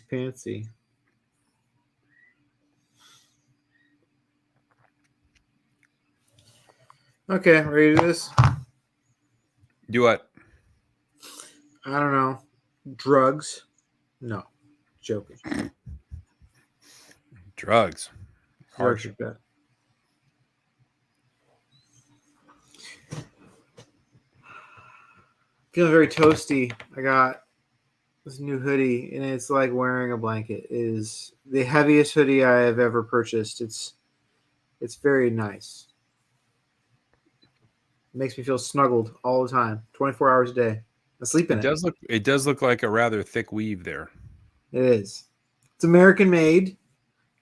Fancy. Okay, ready to do this? Do what? I don't know. Drugs? No. Joking. Drugs. Drugs are bad. Feeling very toasty. I got this new hoodie, and it's like wearing a blanket. It is the heaviest hoodie I have ever purchased. It's very nice. It makes me feel snuggled all the time, 24 hours a day. I sleep in it. It does look like a rather thick weave there. It is. It's American made.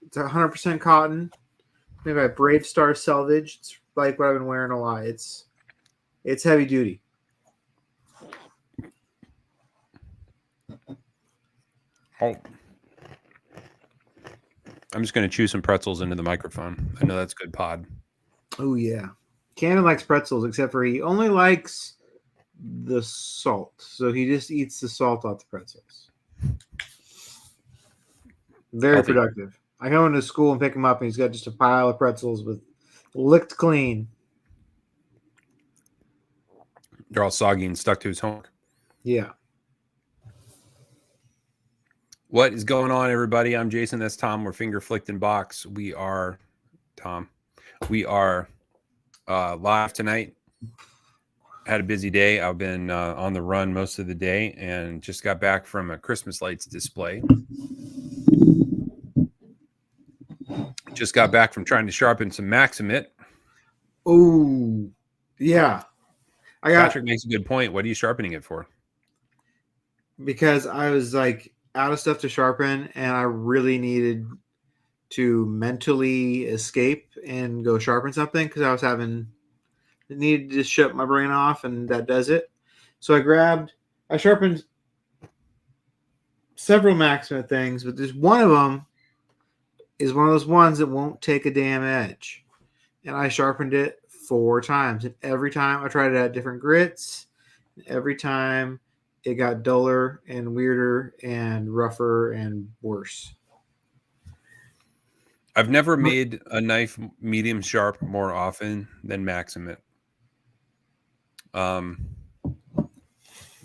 It's 100% cotton. Made by Brave Star Selvage. It's like what I've been wearing a lot. It's heavy duty. Oh. I'm just going to chew some pretzels into the microphone. I know that's good pod. Oh, yeah. Cannon likes pretzels, except for he only likes the salt. So he just eats the salt off the pretzels. Very Healthy. productive. I go into school and pick him up, and he's got just a pile of pretzels with licked clean. They're all soggy and stuck to his homework. Yeah. What is going on, everybody? I'm Jason. That's Tom. We're Finger Flicked in Box. We are Tom. We are live tonight. Had a busy day. I've been on the run most of the day and just got back from a Christmas lights display. Just got back from trying to sharpen some Maximit. Oh, yeah. Patrick makes a good point. What are you sharpening it for? Because I was like out of stuff to sharpen, and I really needed to mentally escape and go sharpen something because I needed to just shut my brain off, and that does it. So I sharpened several Maximum things, but there's one of them is one of those ones that won't take a damn edge. And I sharpened it 4 times. And every time I tried it at different grits, every time it got duller and weirder and rougher and worse. I've never made a knife medium sharp more often than Maximit.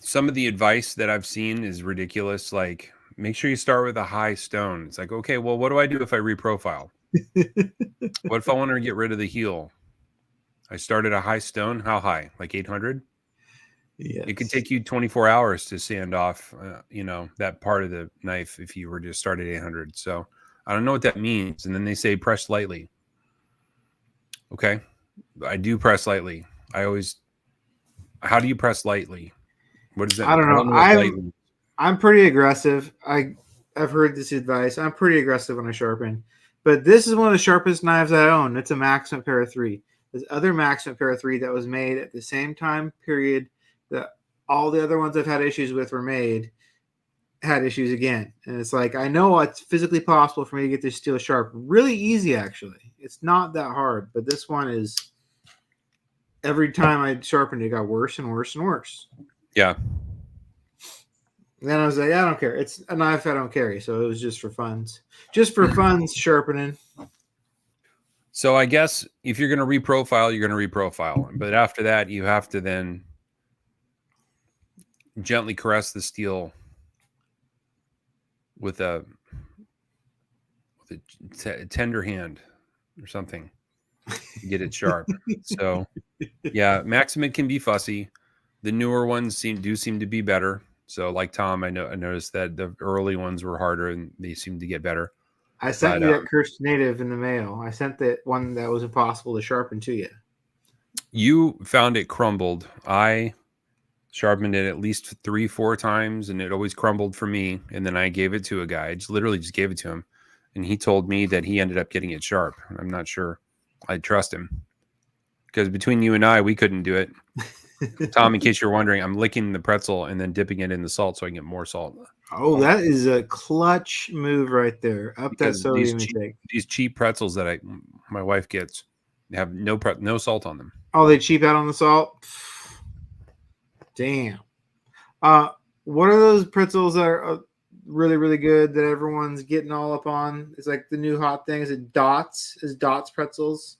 Some of the advice that I've seen is ridiculous. Like, make sure you start with a high stone. It's like, okay, well, what do I do if I reprofile? What if I want to get rid of the heel? I started a high stone. How high? Like 800? Yes. It could take you 24 hours to sand off, that part of the knife if you were to start at 800. So I don't know what that means. And then they say press lightly. Okay. I do press lightly. How do you press lightly? What is that? I don't know. I'm pretty aggressive. I've heard this advice. I'm pretty aggressive when I sharpen. But this is one of the sharpest knives I own. It's a Maximum Para 3. There's other Maximum Para 3 that was made at the same time period that all the other ones I've had issues with were made, had issues again. And it's like, I know it's physically possible for me to get this steel sharp. Really easy, actually. It's not that hard. But this one is, every time I sharpened it, got worse and worse and worse. Yeah. And then I was like, I don't care. It's a knife I don't carry. So it was just for funs. Just for funs, sharpening. So I guess if you're going to reprofile, you're going to reprofile. But after that, you have to then gently caress the steel with a tender hand or something to get it sharp. So, yeah, Maximit can be fussy. The newer ones seem to be better. So, like Tom, I noticed that the early ones were harder and they seem to get better. I sent you that cursed native in the mail. I sent that one that was impossible to sharpen to you. You found it crumbled. I sharpened it at least 3-4 times, and it always crumbled for me. And then I gave it to a guy. I literally just gave it to him, and he told me that he ended up getting it sharp. I'm not sure I trust him because between you and I, we couldn't do it. Tom, in case you're wondering, I'm licking the pretzel and then dipping it in the salt so I can get more salt. Oh, that is a clutch move right there. Up because that sodium intake. These cheap pretzels that my wife gets have no salt on them. Oh, they cheap out on the salt? Damn. What are those pretzels that are really, really good that everyone's getting all up on. It's like the new hot thing. Is it Dots? Is Dots pretzels?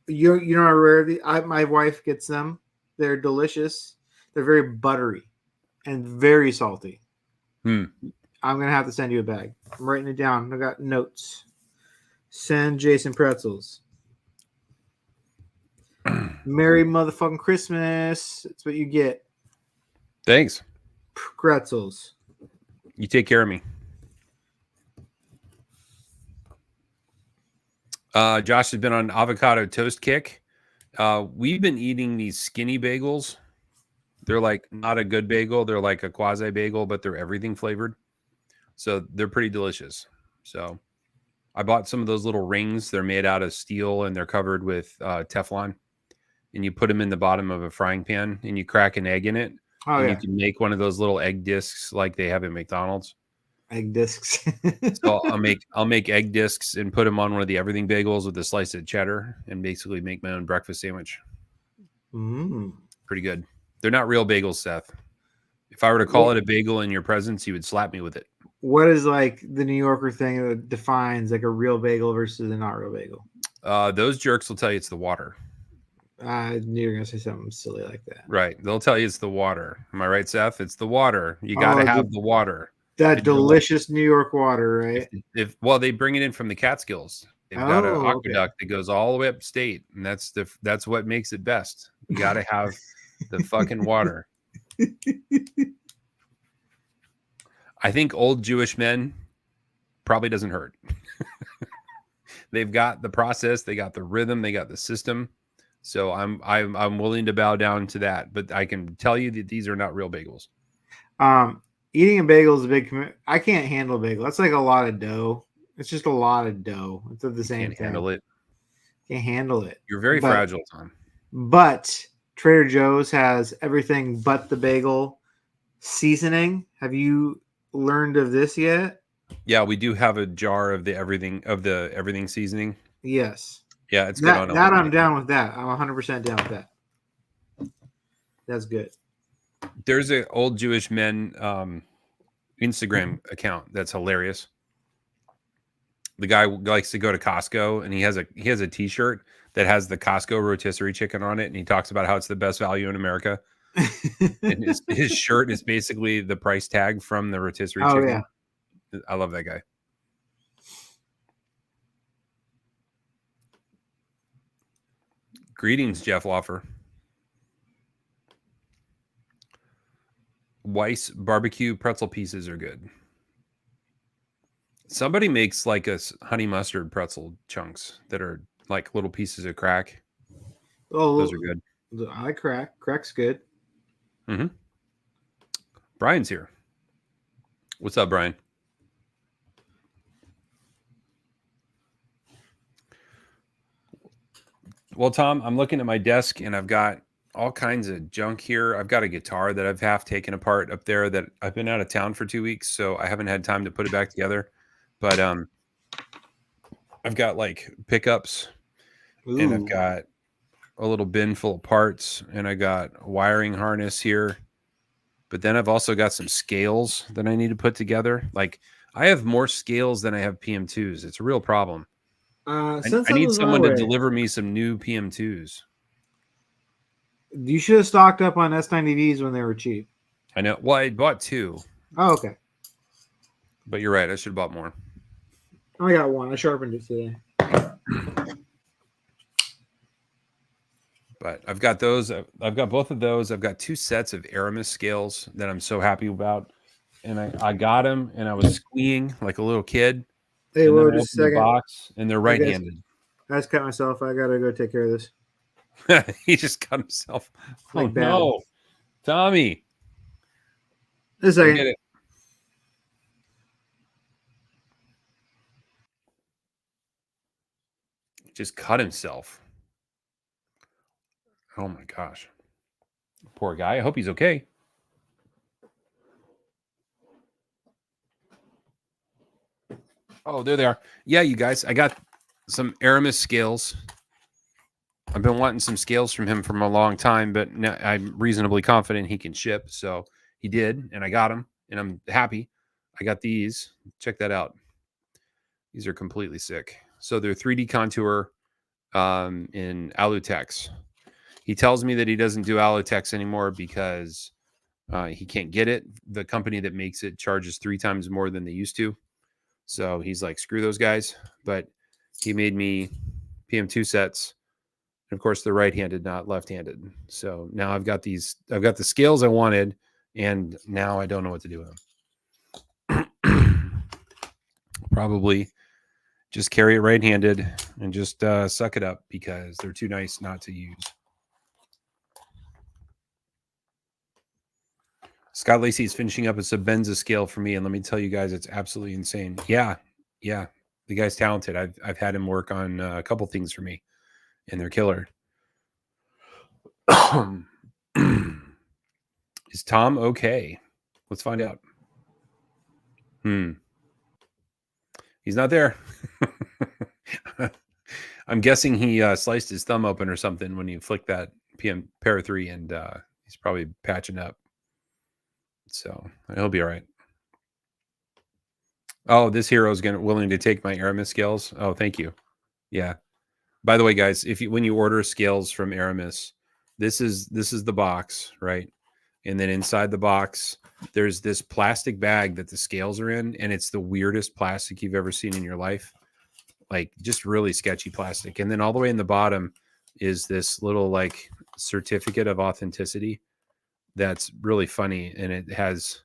You know how rare my wife gets them. They're delicious. They're very buttery and very salty. Hmm. I'm gonna have to send you a bag. I'm writing it down. I got notes. Send Jason pretzels. Merry motherfucking Christmas. That's what you get. Thanks. Pretzels. You take care of me. Josh has been on avocado toast kick. We've been eating these skinny bagels. They're like not a good bagel. They're like a quasi bagel, but they're everything flavored. So they're pretty delicious. So I bought some of those little rings. They're made out of steel and they're covered with Teflon. And you put them in the bottom of a frying pan and you crack an egg in it. Oh, and yeah. you can make one of those little egg discs like they have at McDonald's. Egg discs. So I'll make egg discs and put them on one of the everything bagels with a slice of cheddar and basically make my own breakfast sandwich. Pretty good. They're not real bagels, Seth. If I were to call it a bagel in your presence, you would slap me with it. What is like the New Yorker thing that defines like a real bagel versus a not real bagel? Those jerks will tell you it's the water. I knew you were gonna say something silly like that. Right. They'll tell you it's the water. Am I right, Seth? It's the water. You got to have the water. That delicious New York water, right? If they bring it in from the Catskills. They've got an aqueduct that goes all the way upstate, and that's what makes it best. You got to have the fucking water. I think old Jewish men probably doesn't hurt. They've got the process, they got the rhythm, they got the system. So I'm willing to bow down to that, but I can tell you that these are not real bagels. Eating a bagel is a big commitment. I can't handle a bagel. That's like a lot of dough. It's just a lot of dough. It's the same thing. Handle it. Can't handle it. You're very fragile, Tom. But Trader Joe's has everything but the bagel seasoning. Have you learned of this yet? Yeah, we do have a jar of the everything seasoning. Yes. Yeah, it's good on that. I'm down with that. I'm 100% down with that. That's good. There's an old Jewish men Instagram account that's hilarious. The guy likes to go to Costco and he has a t-shirt that has the Costco rotisserie chicken on it, and he talks about how it's the best value in America. And his shirt is basically the price tag from the rotisserie chicken. Yeah. I love that guy. Greetings, Jeff Loffer. Weiss barbecue pretzel pieces are good. Somebody makes like a honey mustard pretzel chunks that are like little pieces of crack. Oh, those are good. I like crack. Crack's good. Mm-hmm. Brian's here. What's up, Brian? Well, Tom, I'm looking at my desk and I've got all kinds of junk here. I've got a guitar that I've half taken apart up there that I've been out of town for 2 weeks, so I haven't had time to put it back together. But I've got like pickups. Ooh. And I've got a little bin full of parts, and I got a wiring harness here. But then I've also got some scales that I need to put together. Like I have more scales than I have PM2s. It's a real problem. I need someone to deliver me some new PM2s. You should have stocked up on S90Vs when they were cheap. I know. Well, I bought 2. Oh, okay. But you're right. I should have bought more. I got 1. I sharpened it today. But I've got those. I've got both of those. I've got 2 sets of Aramis scales that I'm so happy about. And I got them, and I was squeeing like a little kid. Hey, whoa, just a second. Box, and they're right-handed. I just cut myself. I got to go take care of this. He just cut himself. Like oh, no. Tommy. Just a second. Get it. Just cut himself. Oh, my gosh. Poor guy. I hope he's okay. Oh, there they are. Yeah, you guys, I got some Aramis scales. I've been wanting some scales from him from a long time, but now I'm reasonably confident he can ship. So he did, and I got him, and I'm happy. I got these. Check that out. These are completely sick. So they're 3D contour in Alutex. He tells me that he doesn't do Alutex anymore because he can't get it. The company that makes it charges 3 times more than they used to. So he's like, screw those guys. But he made me PM2 sets. And of course, they're right-handed, not left-handed. So now I've got these. I've got the scales I wanted, and now I don't know what to do with them. Probably just carry it right-handed and just suck it up because they're too nice not to use. Scott Lacey is finishing up a Sabenza scale for me, and let me tell you guys, it's absolutely insane. Yeah, the guy's talented. I've had him work on a couple things for me, and they're killer. Is Tom okay? Let's find out. He's not there. I'm guessing he sliced his thumb open or something when you flicked that PM Para 3, and he's probably patching up. So he'll be all right. Oh, this hero is willing to take my Aramis scales. Oh, thank you. Yeah. By the way, guys, when you order scales from Aramis, this is the box, right? And then inside the box, there's this plastic bag that the scales are in, and it's the weirdest plastic you've ever seen in your life. Like just really sketchy plastic. And then all the way in the bottom is this little like certificate of authenticity that's really funny, and it has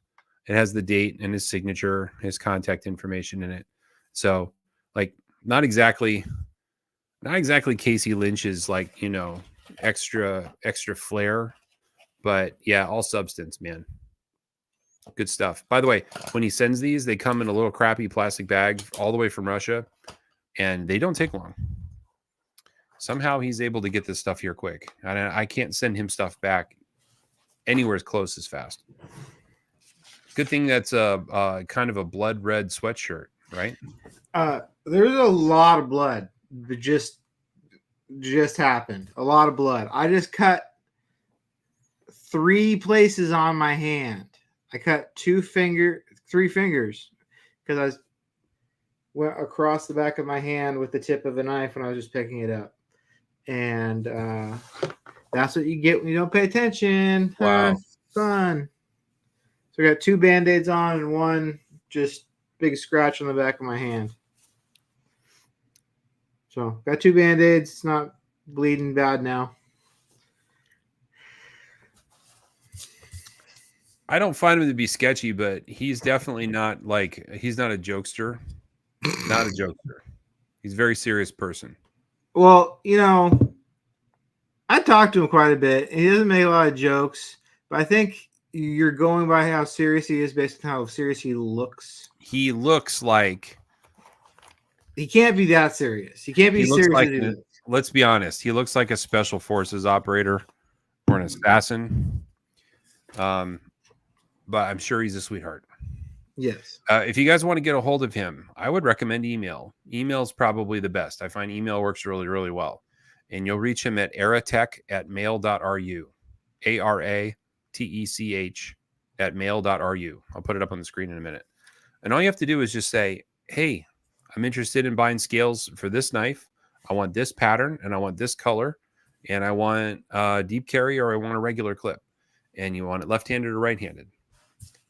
the date and his signature, his contact information in it. So like not exactly Casey Lynch's like, you know, extra flair, but yeah, all substance, man. Good stuff. By the way, when he sends these, they come in a little crappy plastic bag all the way from Russia, and they don't take long. Somehow he's able to get this stuff here quick. And I can't send him stuff back anywhere as close as fast. Good thing that's a kind of a blood red sweatshirt, right? There's a lot of blood that just happened. A lot of blood. I just cut 3 places on my hand. I cut 3 fingers because I went across the back of my hand with the tip of a knife when I was just picking it up. And that's what you get when you don't pay attention. Wow. Fun. So I got 2 Band-Aids on and 1 just big scratch on the back of my hand. So got 2 Band-Aids. It's not bleeding bad now. I don't find him to be sketchy, but he's definitely not like, he's not a jokester. Not a jokester. He's a very serious person. Well, you know, I talked to him quite a bit. He doesn't make a lot of jokes, but I think you're going by how serious he is based on how serious he looks. He looks like he can't be that serious. He can't be serious. Like let's be honest. He looks like a special forces operator or an assassin. But I'm sure he's a sweetheart. Yes. If you guys want to get a hold of him, I would recommend email. Email is probably the best. I find email works really, really well. And you'll reach him at aratech@mail.ru. aratech@mail.ru. I'll put it up on the screen in a minute. And all you have to do is just say, hey, I'm interested in buying scales for this knife. I want this pattern and I want this color. And I want a deep carry or I want a regular clip. And you want it left-handed or right-handed.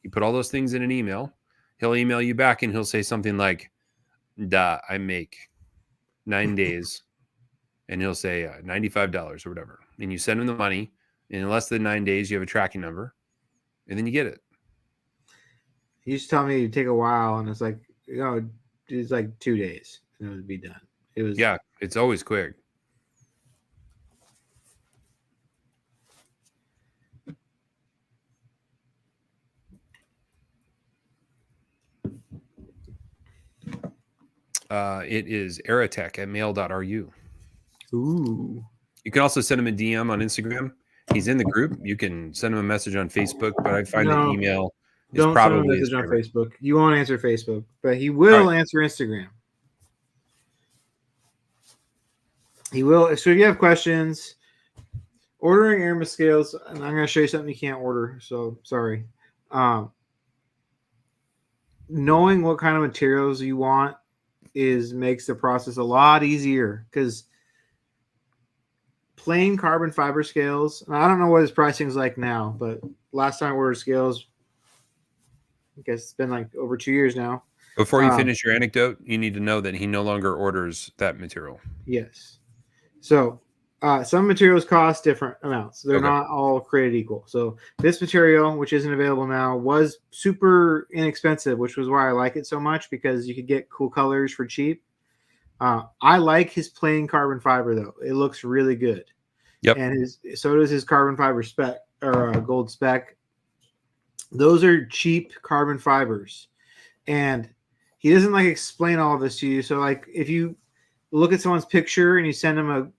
You put all those things in an email. He'll email you back and he'll say something like, I make 9 days. And he'll say $95 or whatever. And you send him the money. And in less than 9 days, you have a tracking number. And then you get it. He used to tell me it'd take a while. And it's like, you know, it's like 2 days. And it would be done. It was. Yeah, it's always quick. It is aratech@mail.ru. Ooh. You can also send him a DM on Instagram. He's in the group. You can send him a message on Facebook, but I find that email is probably send him a message on Facebook. You won't answer Facebook, but he will answer Instagram. He will. So if you have questions, ordering Aramis scales, and I'm going to show you something you can't order. So sorry. knowing what kind of materials you want makes the process a lot easier, because plain carbon fiber scales, and I don't know what his pricing is like now, but last time I ordered scales, I guess it's been like over 2 years now. Before you finish your anecdote, you need to know that he no longer orders that material. Yes. So some materials cost different amounts. They're Okay. not all created equal. So this material, which isn't available now, was super inexpensive, which was why I like it so much, because you could get cool colors for cheap. I like his plain carbon fiber though. It looks really good. Yep. And so does his carbon fiber spec, or gold spec. Those are cheap carbon fibers. And he doesn't like explain all of this to you. So like if you look at someone's picture and you send them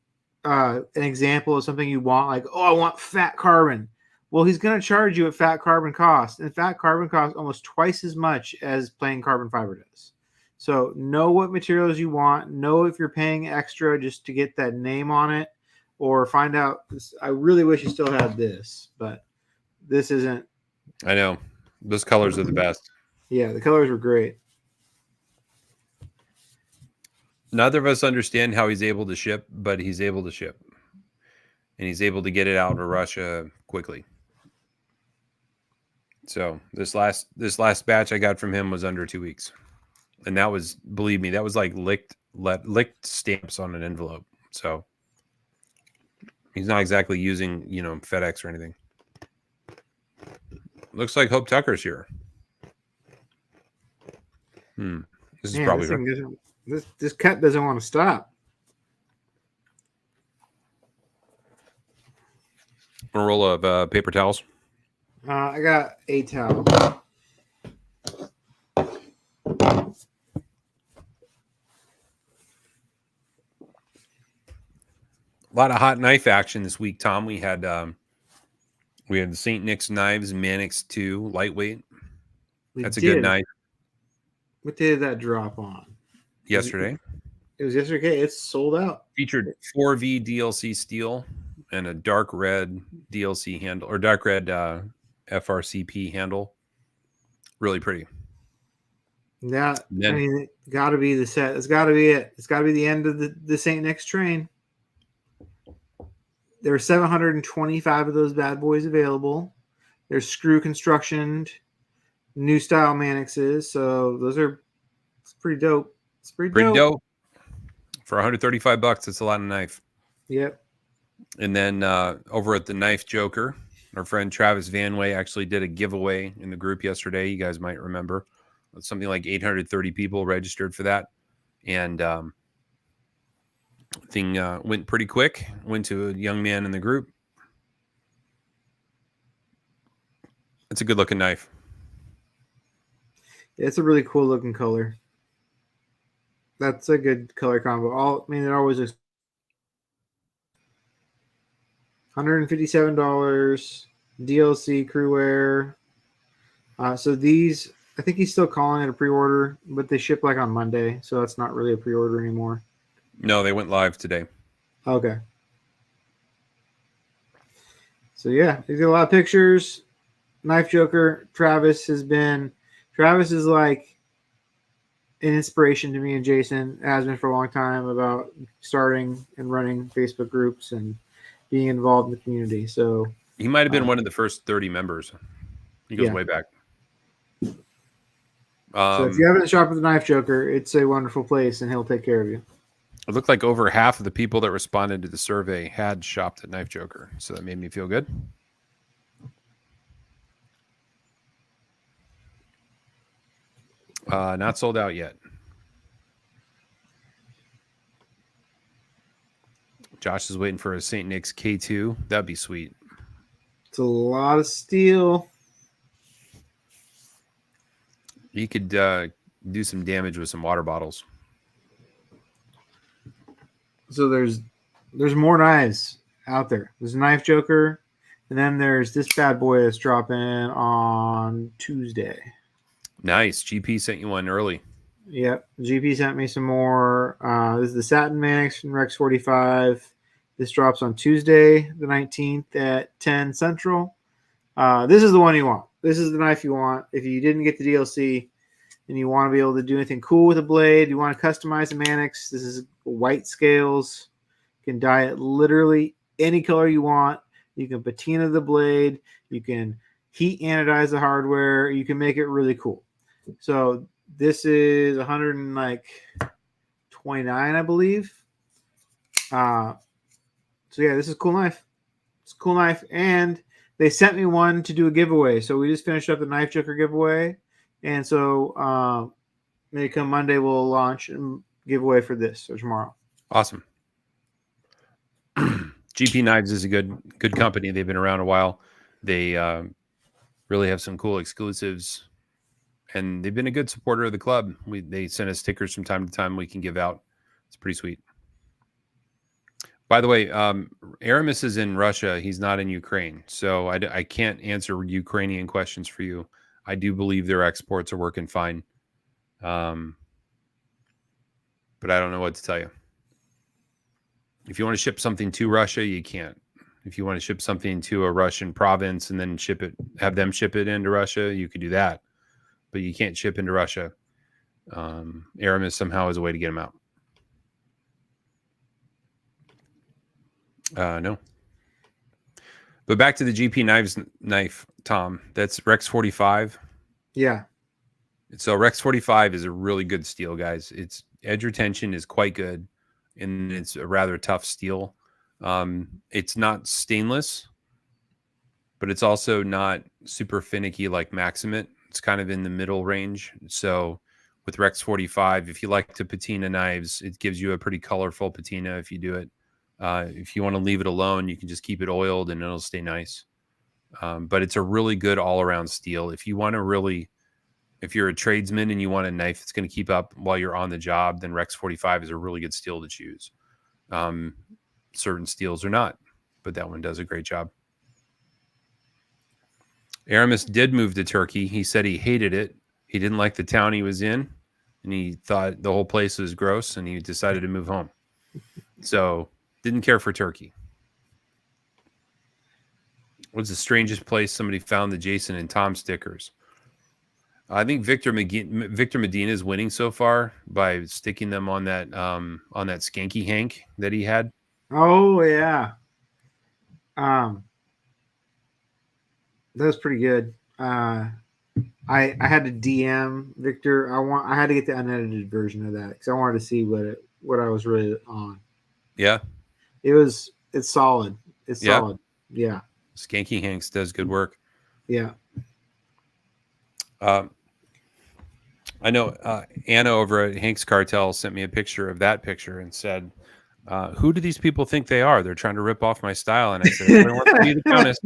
an example of something you want, like, oh, I want fat carbon. Well, he's going to charge you at fat carbon cost, and fat carbon costs almost twice as much as plain carbon fiber does. So know what materials you want. Know if you're paying extra just to get that name on it, or find out. I really wish you still had this, but this isn't. I know. Those colors are the best. Yeah, the colors were great. Neither of us understand how he's able to ship, but he's able to ship. And he's able to get it out of Russia quickly. So this last batch I got from him was under 2 weeks. And that was, believe me, that was like licked stamps on an envelope. So he's not exactly using, FedEx or anything. Looks like Hope Tucker's here. This is probably her. This cut doesn't want to stop. A roll of paper towels. I got a towel. A lot of hot knife action this week, Tom. We had the St. Nick's Knives Manix 2 lightweight. That's a good knife. What day did that drop on? Yesterday. It was yesterday. It's sold out. Featured 4V DLC steel and a dark red DLC handle, or dark red FRCP handle. Really pretty. Yeah, I mean, it got to be the set. It's got to be it. It's got to be the end of the St. Nick's train. There are 725 of those bad boys available. There's screw constructioned, new style Manixes. So it's pretty dope. It's pretty dope. For $135, it's a lot of knife. Yep. And then over at the Knife Joker, our friend Travis Vanway actually did a giveaway in the group yesterday. You guys might remember. Something like 830 people registered for that. And thing went pretty quick. Went to a young man in the group. It's a good looking knife. It's a really cool looking color. That's a good color combo. It always looks $157 DLC crew wear. So these, I think he's still calling it a pre-order, but they ship like on Monday, so that's not really a pre-order anymore. No, they went live today. Okay. So yeah, he's got a lot of pictures. Knife Joker, Travis is like an inspiration to me and Jason. Has been for a long time about starting and running Facebook groups and being involved in the community. So he might have been one of the first 30 members. He goes way back. So if you haven't shopped with the Knife Joker, it's a wonderful place, and he'll take care of you. It looked like over half of the people that responded to the survey had shopped at Knife Joker, so that made me feel good. Not sold out yet. Josh is waiting for a St. Nick's K2. That'd be sweet. It's a lot of steel. You could do some damage with some water bottles. So there's more knives out there. There's a Knife Joker, and then there's this bad boy that's dropping on Tuesday. Nice. GP sent you one early. Yep. GP sent me some more. This is the Satin Manix from Rex 45. This drops on Tuesday, the 19th at 10 Central. This is the one you want. This is the knife you want. If you didn't get the DLC and you want to be able to do anything cool with a blade, you want to customize the Mannix. This is white scales. You can dye it literally any color you want. You can patina the blade. You can heat anodize the hardware. You can make it really cool. So this is 129, I believe. So yeah, this is a cool knife. It's a cool knife, and they sent me one to do a giveaway. So we just finished up the Knife Joker giveaway, and so maybe come Monday we'll launch and giveaway for this or tomorrow. Awesome. GP Knives is a good company. They've been around a while. They really have some cool exclusives, and they've been a good supporter of the club. They send us stickers from time to time we can give out. It's pretty sweet. By the way, Aramis is in Russia. He's not in Ukraine, so I can't answer Ukrainian questions for you. I do believe their exports are working fine, but I don't know what to tell you. If you want to ship something to Russia, you can't. If you want to ship something to a Russian province and then have them ship it into Russia, you could do that, but you can't ship into Russia. Aramis somehow has a way to get them out. No. But back to the GP knife, Tom. That's Rex 45. Yeah. So Rex 45 is a really good steel, guys. Its edge retention is quite good, and it's a rather tough steel. It's not stainless, but it's also not super finicky like Maximate. It's kind of in the middle range. So with Rex 45, if you like to patina knives, it gives you a pretty colorful patina if you do it. If you want to leave it alone, you can just keep it oiled and it'll stay nice. But it's a really good all-around steel. If you're a tradesman and you want a knife that's going to keep up while you're on the job, then Rex 45 is a really good steel to choose. Certain steels are not, but that one does a great job. Aramis did move to Turkey. He said he hated it. He didn't like the town he was in, and he thought the whole place was gross, and he decided to move home. So didn't care for Turkey. What's the strangest place somebody found the Jason and Tom stickers? I think Victor Medina is winning so far by sticking them on that Skanky Hank that he had. Oh yeah. That was pretty good. I had to DM Victor. I had to get the unedited version of that because I wanted to see what I was really on. Yeah. It's solid. It's solid. Yeah. Skanky Hanks does good work. Yeah. I know Anna over at Hank's Cartel sent me a picture of that picture and said, who do these people think they are? They're trying to rip off my style. And I said, everybody wants to be the Countess.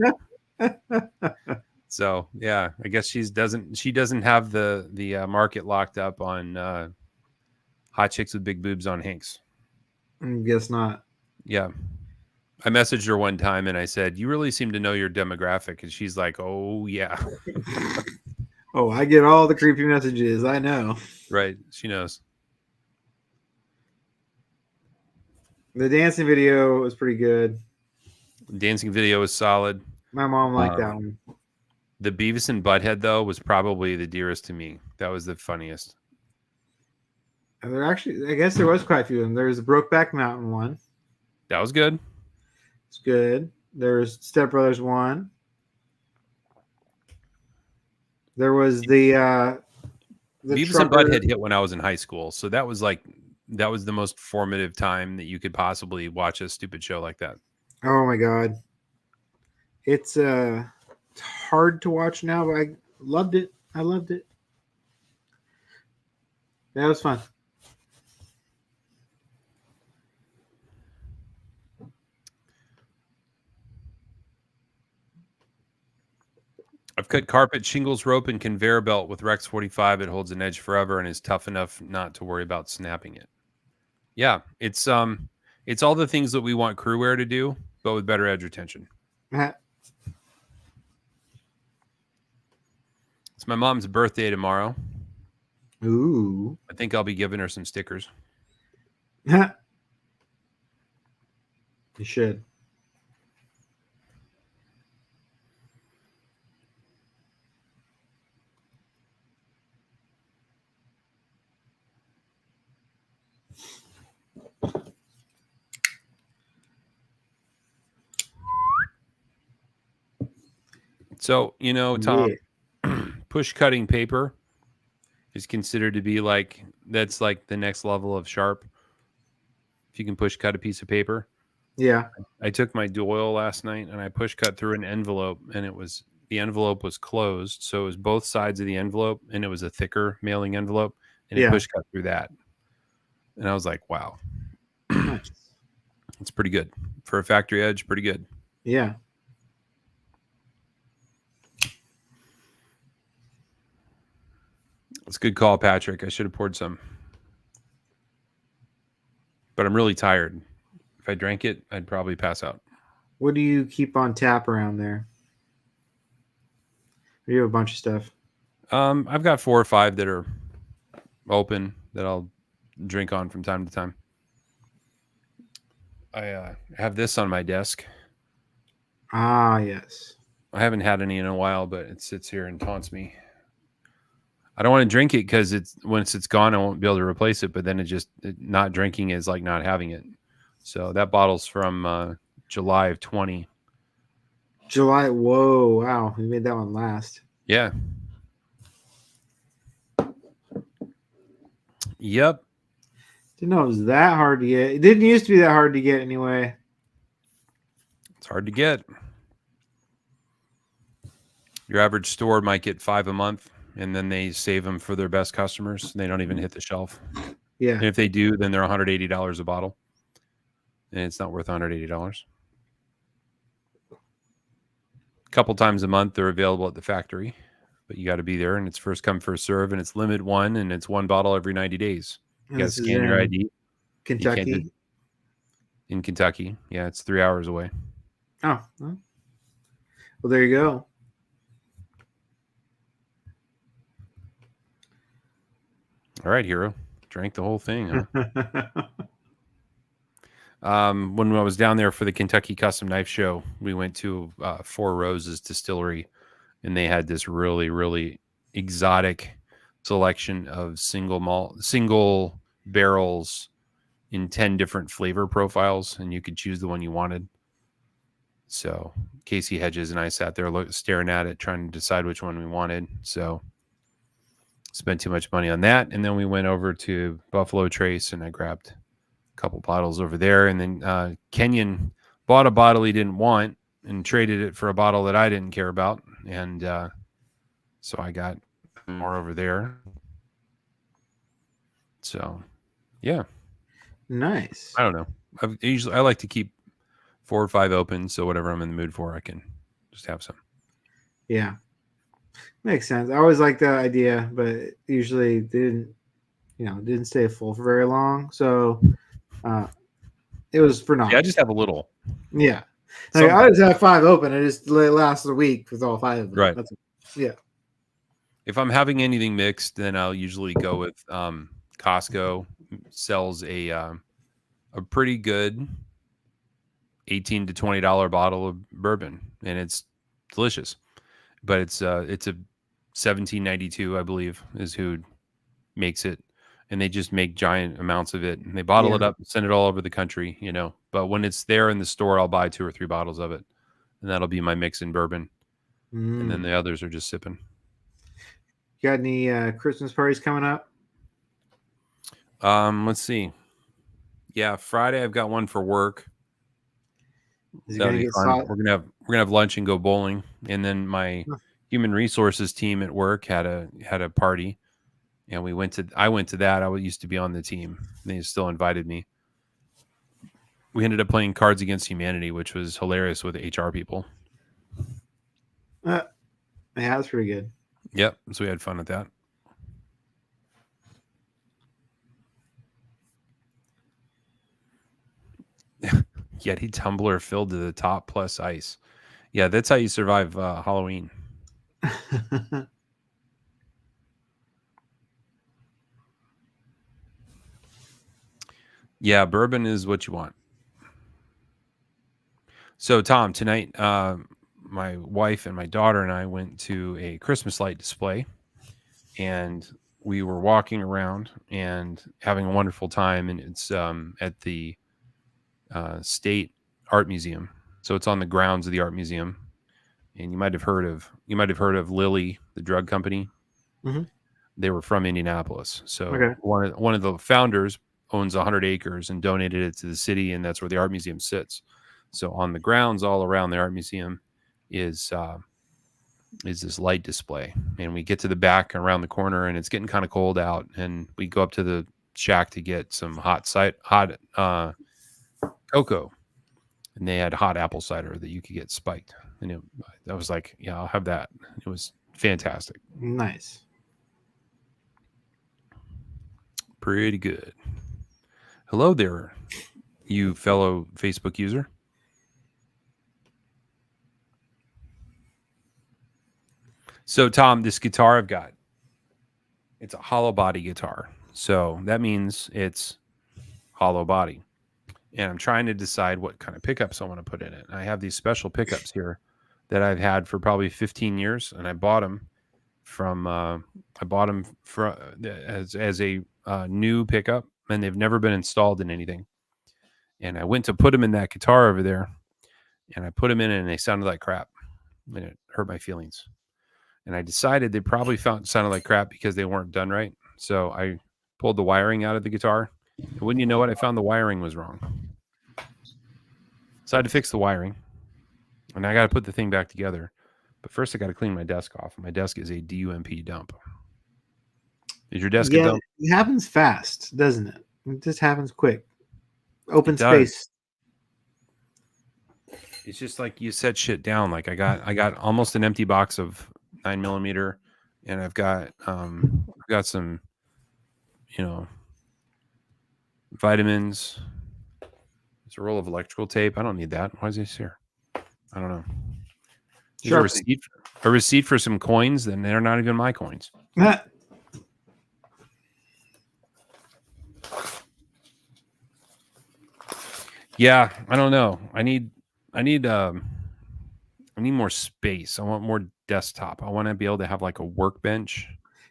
So yeah, I guess she doesn't have the market locked up on hot chicks with big boobs on Hanks. Guess not. Yeah. I messaged her one time and I said, you really seem to know your demographic. And she's like, oh yeah. Oh, I get all the creepy messages. I know. Right. She knows. The dancing video was pretty good. Dancing video is solid. My mom liked that one. The Beavis and Butthead, though, was probably the dearest to me. That was the funniest. There actually, I guess there was quite a few of them. There was the Brokeback Mountain one. That was good. It's good. There's Step Brothers one. There was the Beavis and Butthead hit when I was in high school, so that was the most formative time that you could possibly watch a stupid show like that. Oh my god, it's hard to watch now, but I loved it. I loved it. That was fun. I've cut carpet, shingles, rope, and conveyor belt with Rex 45. It holds an edge forever and is tough enough not to worry about snapping it. Yeah, it's all the things that we want crew wear to do, but with better edge retention. It's my mom's birthday tomorrow. Ooh. I think I'll be giving her some stickers. You should. So, Tom, Yeah. push cutting paper is considered to be that's like the next level of sharp. If you can push cut a piece of paper. Yeah. I took my Doyle last night and I push cut through an envelope, and the envelope was closed. So it was both sides of the envelope, and it was a thicker mailing envelope, and it Yeah. push cut through that. And I was like, wow, Nice. it's pretty good for a factory edge. Pretty good. Yeah. It's a good call, Patrick. I should have poured some, but I'm really tired. If I drank it, I'd probably pass out. What do you keep on tap around there? You have a bunch of stuff. I've got 4 or 5 that are open that I'll drink on from time to time. I have this on my desk. Ah, yes. I haven't had any in a while, but it sits here and taunts me. I don't want to drink it because once it's gone, I won't be able to replace it. But then not drinking is like not having it. So that bottle's from July of 20. July. Whoa. Wow. We made that one last. Yeah. Yep. Didn't know it was that hard to get. It didn't used to be that hard to get anyway. It's hard to get. Your average store might get 5 a month, and then they save them for their best customers. They don't even hit the shelf. Yeah. And if they do, then they're $180 a bottle, and it's not worth $180. A couple times a month, they're available at the factory, but you got to be there, and it's first come, first serve, and it's limit one, and it's 1 bottle every 90 days. You got to scan your ID. Kentucky. In Kentucky. Yeah, it's 3 hours away. Oh. Well, there you go. All right, hero. Drank the whole thing, huh? When I was down there for the Kentucky Custom Knife Show, we went to Four Roses Distillery, and they had this really, really exotic selection of single barrels in 10 different flavor profiles, and you could choose the one you wanted. So Casey Hedges and I sat there staring at it, trying to decide which one we wanted. So spent too much money on that. And then we went over to Buffalo Trace, and I grabbed a couple bottles over there. And then Kenyon bought a bottle he didn't want and traded it for a bottle that I didn't care about. And so I got more over there. So, yeah. Nice. I don't know. I like to keep 4 or 5 open, so whatever I'm in the mood for, I can just have some. Yeah. Makes sense. I always liked that idea, but usually didn't stay full for very long. So it was for naught. Yeah, I just have a little. Yeah. Like, I just have 5 open. I just let it last a week with all 5 of them. Right. Yeah. If I'm having anything mixed, then I'll usually go with Costco sells a pretty good $18 to $20 bottle of bourbon, and it's delicious. But it's a $17.92, I believe, is who makes it, and they just make giant amounts of it, and they bottle it up and send it all over the country, But when it's there in the store, I'll buy 2 or 3 bottles of it, and that'll be my mix in bourbon, and then the others are just sipping. Got any Christmas parties coming up? Let's see. Yeah, Friday I've got one for work. That'll be fun. We're gonna have lunch and go bowling, and then my human resources team at work had a party, and I went to that. I used to be on the team. They still invited me. We ended up playing Cards Against Humanity, which was hilarious with HR people. Yeah, that's pretty good. Yep, so we had fun with that. Yeti tumbler filled to the top plus ice. Yeah, that's how you survive Halloween. Yeah, bourbon is what you want. So, Tom, tonight, my wife and my daughter and I went to a Christmas light display, and we were walking around and having a wonderful time, and it's at the State Art Museum. So it's on the grounds of the art museum, and you might have heard of Lilly, the drug company. Mhm. They were from Indianapolis. So Okay. one of the founders owns 100 acres and donated it to the city, and that's where the art museum sits. So on the grounds all around the art museum is this light display, and we get to the back around the corner, and it's getting kind of cold out, and we go up to the shack to get some hot cocoa, and they had hot apple cider that you could get spiked, and I was like, yeah, I'll have that. It was fantastic. Nice. Pretty good. Hello there, you fellow Facebook user. So, Tom, this guitar I've got, it's a hollow body guitar. So that means it's hollow body. And I'm trying to decide what kind of pickups I want to put in it. I have these special pickups here that I've had for probably 15 years, and I bought them as a new pickup, and they've never been installed in anything. And I went to put them in that guitar over there, and I put them in, and they sounded like crap, and it hurt my feelings. And I decided they probably sounded like crap because they weren't done right. So I pulled the wiring out of the guitar, and wouldn't you know it, I found the wiring was wrong. So I had to fix the wiring, and I got to put the thing back together. But first, I got to clean my desk off. My desk is a DUMP dump. Is your desk a dump? It happens fast, doesn't it? It just happens quick. Open It does. space. It's just like you set shit down. Like I got almost an empty box of 9mm, and I've got some, vitamins. It's a roll of electrical tape. I don't need that. Why is this here? I don't know. There's a receipt for some coins, then they're not even my coins. Yeah, I don't know. I need more space. I want more desktop. I want to be able to have like a workbench.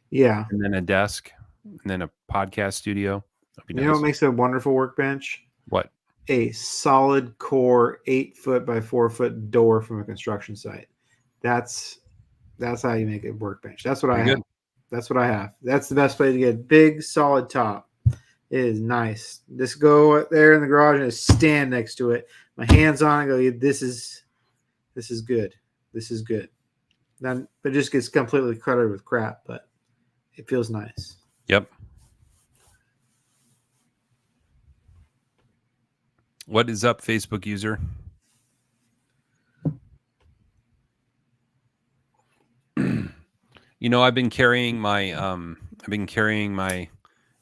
Yeah. And then a desk, and then a podcast studio. That'd be nice. You know what makes a wonderful workbench? What? A solid core 8-foot by 4-foot door from a construction site. That's how you make a workbench. That's what I have. That's what I have. That's the best way to get a big solid top. It is nice. Just go out there in the garage and just stand next to it. My hands on it. Go. This is good. This is good. Then it just gets completely cluttered with crap, but it feels nice. Yep. What is up, Facebook user? I've been carrying my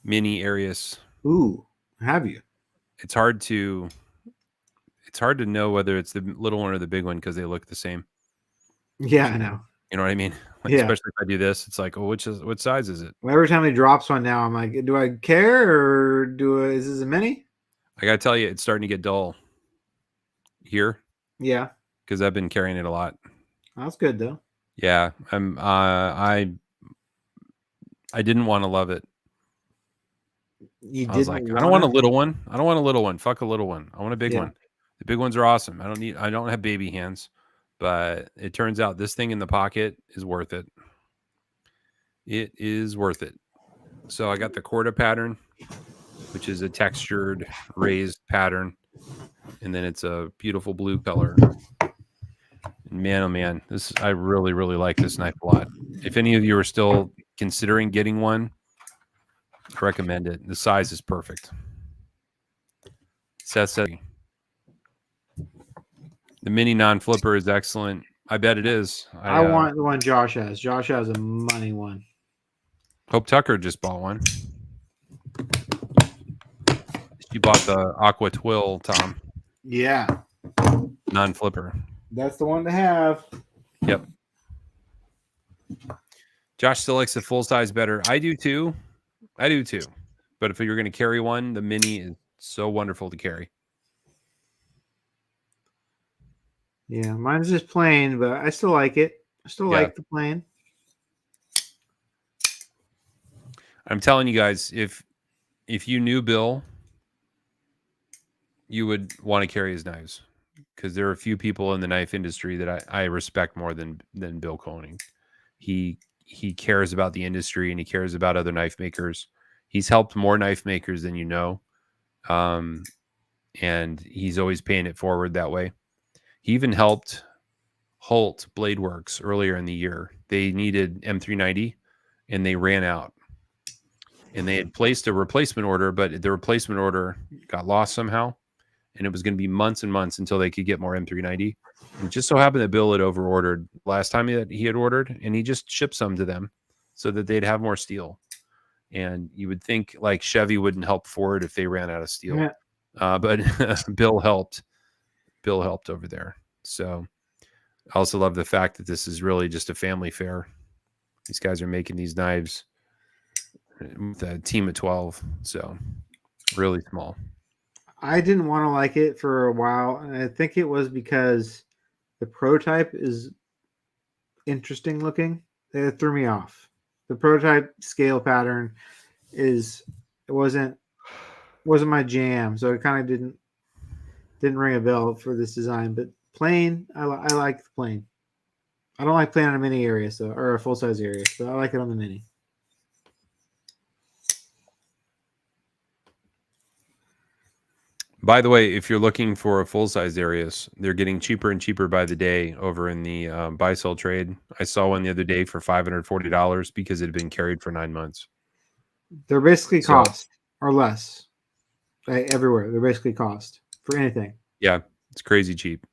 mini Arius. Ooh, have you? It's hard to know whether it's the little one or the big one because they look the same. Yeah, I know. You know what I mean? Like, yeah. Especially if I do this, it's like, oh, what size is it? Well, every time he drops one now, I'm like, do I care or is this a mini? I gotta tell you, it's starting to get dull here. Yeah, because I've been carrying it a lot. That's good though. Yeah, I didn't want to love it. I was like, I don't want a little one. I don't want a little one. Fuck a little one. I want a big one. The big ones are awesome. I don't have baby hands, but it turns out this thing in the pocket is worth it. It is worth it. So I got the Corda pattern, which is a textured raised pattern, and then it's a beautiful blue color. Man, oh man, I really, really like this knife a lot. If any of you are still considering getting one, I recommend it. The size is perfect. The mini non-flipper is excellent. I bet it is. I want the one Josh has. Josh has a money one. Hope Tucker just bought one. You bought the Aqua Twill, Tom. Yeah. Non-flipper. That's the one to have. Yep. Josh still likes the full size better. I do too. But if you're going to carry one, the mini is so wonderful to carry. Yeah, mine's just plain, but I still like it. I still like the plain. I'm telling you guys, if you knew Bill, you would want to carry his knives, because there are a few people in the knife industry that I respect more than Bill Koenig. He cares about the industry and he cares about other knife makers. He's helped more knife makers than you know, and he's always paying it forward that way. He even helped Holt Blade Works earlier in the year. They needed M390 and they ran out. And they had placed a replacement order, but the replacement order got lost somehow. And it was going to be months and months until they could get more M390. And it just so happened that Bill had over-ordered last time that he had ordered, and he just shipped some to them so that they'd have more steel. And you would think like Chevy wouldn't help Ford if they ran out of steel. Yeah. But Bill helped. Bill helped over there. So I also love the fact that this is really just a family fair. These guys are making these knives with a team of 12. So really small. I didn't want to like it for a while, and I think it was because the prototype is interesting looking. It threw me off. The prototype scale pattern wasn't my jam, so it kind of didn't ring a bell for this design. But plain, I like the plain. I don't like plain on a mini area, or a full size area, so I like it on the mini. By the way, if you're looking for a full-size Arius, they're getting cheaper and cheaper by the day over in the buy-sell trade. I saw one the other day for $540 because it had been carried for 9 months. They're basically cost or less. Everywhere. They're basically cost for anything. Yeah, it's crazy cheap.